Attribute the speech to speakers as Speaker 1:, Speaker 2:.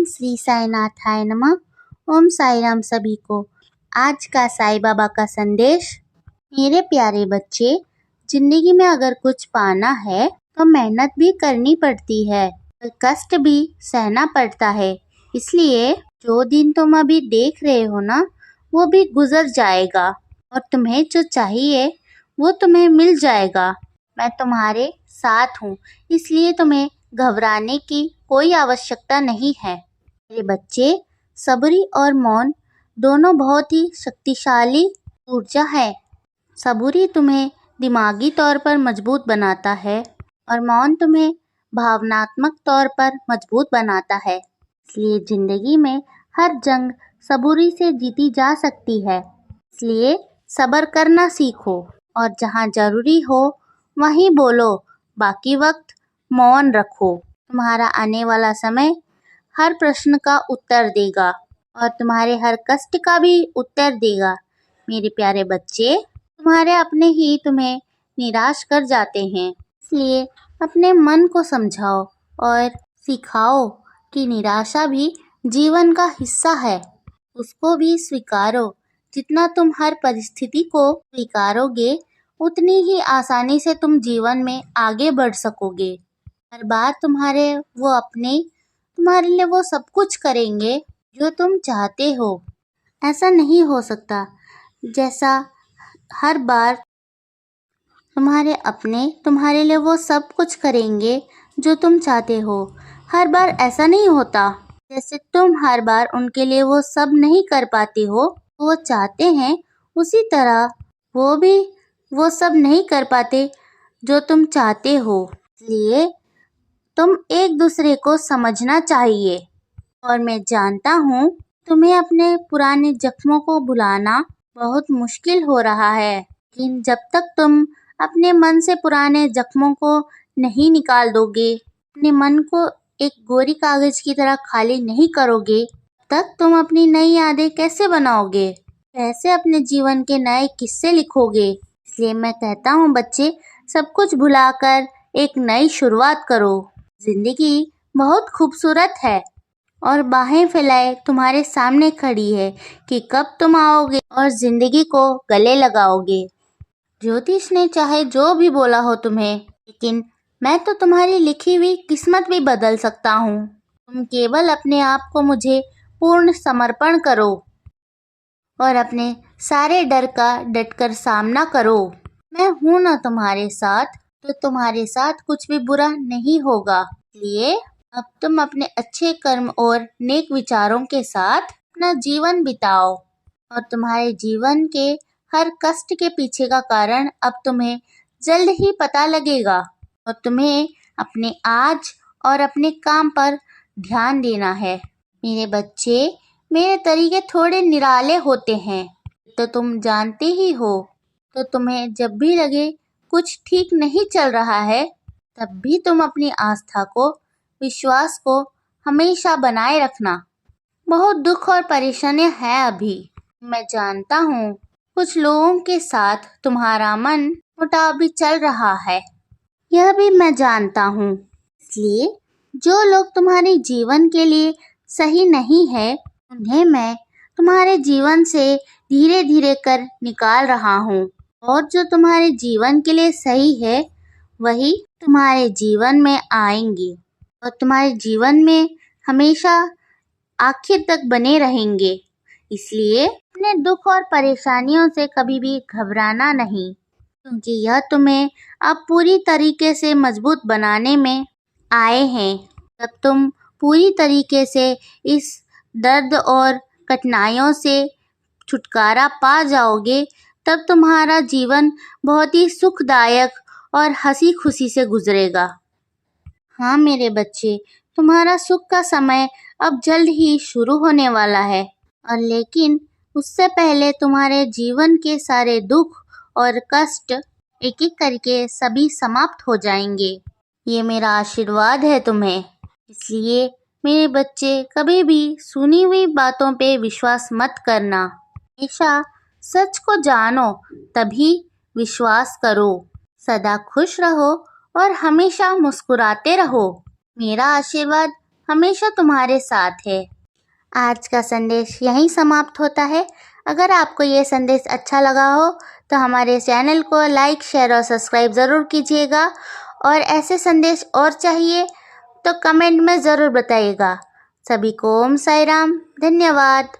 Speaker 1: श्री साईनाथाय नमः। ओम साई राम सभी को। आज का साईं बाबा का संदेश। मेरे प्यारे बच्चे, जिंदगी में अगर कुछ पाना है तो मेहनत भी करनी पड़ती है और कष्ट भी सहना पड़ता है। इसलिए जो दिन तुम अभी देख रहे हो ना, वो भी गुजर जाएगा और तुम्हें जो चाहिए वो तुम्हें मिल जाएगा। मैं तुम्हारे साथ हूँ, इसलिए तुम्हें घबराने की कोई आवश्यकता नहीं है। मेरे बच्चे, सबूरी और मौन दोनों बहुत ही शक्तिशाली ऊर्जा है। सबूरी तुम्हें दिमागी तौर पर मजबूत बनाता है और मौन तुम्हें भावनात्मक तौर पर मजबूत बनाता है। इसलिए जिंदगी में हर जंग सबूरी से जीती जा सकती है। इसलिए सब्र करना सीखो और जहाँ जरूरी हो वहीं बोलो, बाकी वक्त मौन रखो। तुम्हारा आने वाला समय हर प्रश्न का उत्तर देगा और तुम्हारे हर कष्ट का भी उत्तर देगा। मेरे प्यारे बच्चे, तुम्हारे अपने ही तुम्हें निराश कर जाते हैं। इसलिए अपने मन को समझाओ और सिखाओ कि निराशा भी जीवन का हिस्सा है। उसको भी स्वीकारो। जितना तुम हर परिस्थिति को स्वीकारोगे, उतनी ही आसानी से तुम जीवन में आगे बढ़ सकोगे। हर बार तुम्हारे लिए वो सब कुछ करेंगे जो तुम चाहते हो। ऐसा नहीं हो सकता जैसा हर बार तुम्हारे लिए वो सब कुछ करेंगे जो तुम चाहते हो। हर बार ऐसा नहीं होता। जैसे तुम हर बार उनके लिए वो सब नहीं कर पाते हो, वो चाहते हैं, उसी तरह वो भी वो सब नहीं कर पाते जो तुम चाहते हो। इसलिए तुम एक दूसरे को समझना चाहिए। और मैं जानता हूँ तुम्हें अपने पुराने जख्मों को भुलाना बहुत मुश्किल हो रहा है, लेकिन जब तक तुम अपने मन से पुराने जख्मों को नहीं निकाल दोगे, अपने मन को एक कोरी कागज की तरह खाली नहीं करोगे, तब तुम अपनी नई यादें कैसे बनाओगे? कैसे अपने जीवन के नए किस्से लिखोगे? इसलिए मैं कहता हूँ बच्चे, सब कुछ भुलाकर एक नई शुरुआत करो। जिंदगी बहुत खूबसूरत है और बाहें फैलाए तुम्हारे सामने खड़ी है कि कब तुम आओगे और जिंदगी को गले लगाओगे। ज्योतिष ने चाहे जो भी बोला हो तुम्हें, लेकिन मैं तो तुम्हारी लिखी हुई किस्मत भी बदल सकता हूँ। तुम केवल अपने आप को मुझे पूर्ण समर्पण करो और अपने सारे डर का डटकर सामना करो। मैं हूं ना तुम्हारे साथ, तो तुम्हारे साथ कुछ भी बुरा नहीं होगा। इसलिए अब तुम अपने अच्छे कर्म और नेक विचारों के साथ अपना जीवन बिताओ और तुम्हारे जीवन के हर कष्ट के पीछे का कारण अब तुम्हें जल्द ही पता लगेगा और तुम्हें अपने आज और अपने काम पर ध्यान देना है। मेरे बच्चे, मेरे तरीके थोड़े निराले होते हैं तो तुम जानते ही हो। तो तुम्हें जब भी लगे कुछ ठीक नहीं चल रहा है, तब भी तुम अपनी आस्था को, विश्वास को हमेशा बनाए रखना। बहुत दुख और परेशानियां हैं अभी, मैं जानता हूँ। कुछ लोगों के साथ तुम्हारा मन मुटाव भी चल रहा है, यह भी मैं जानता हूँ। इसलिए जो लोग तुम्हारे जीवन के लिए सही नहीं है, उन्हें मैं तुम्हारे जीवन से धीरे धीरे कर निकाल रहा हूँ और जो तुम्हारे जीवन के लिए सही है, वही तुम्हारे जीवन में आएंगे और तुम्हारे जीवन में हमेशा आखिर तक बने रहेंगे। इसलिए अपने दुख और परेशानियों से कभी भी घबराना नहीं, क्योंकि यह तुम्हें अब पूरी तरीके से मजबूत बनाने में आए हैं। जब तुम पूरी तरीके से इस दर्द और कठिनाइयों से छुटकारा पा जाओगे, तब तुम्हारा जीवन बहुत ही सुखदायक और हंसी खुशी से गुजरेगा। हाँ मेरे बच्चे, तुम्हारा सुख का समय अब जल्द ही शुरू होने वाला है, और लेकिन उससे पहले तुम्हारे जीवन के सारे दुख और कष्ट एक एक करके सभी समाप्त हो जाएंगे। ये मेरा आशीर्वाद है तुम्हें। इसलिए मेरे बच्चे, कभी भी सुनी हुई बातों पे विश्वास मत करना। हमेशा सच को जानो, तभी विश्वास करो। सदा खुश रहो और हमेशा मुस्कुराते रहो। मेरा आशीर्वाद हमेशा तुम्हारे साथ है। आज का संदेश यहीं समाप्त होता है। अगर आपको ये संदेश अच्छा लगा हो तो हमारे चैनल को लाइक, शेयर और सब्सक्राइब ज़रूर कीजिएगा। और ऐसे संदेश और चाहिए तो कमेंट में ज़रूर बताइएगा। सभी को ओम साई राम। धन्यवाद।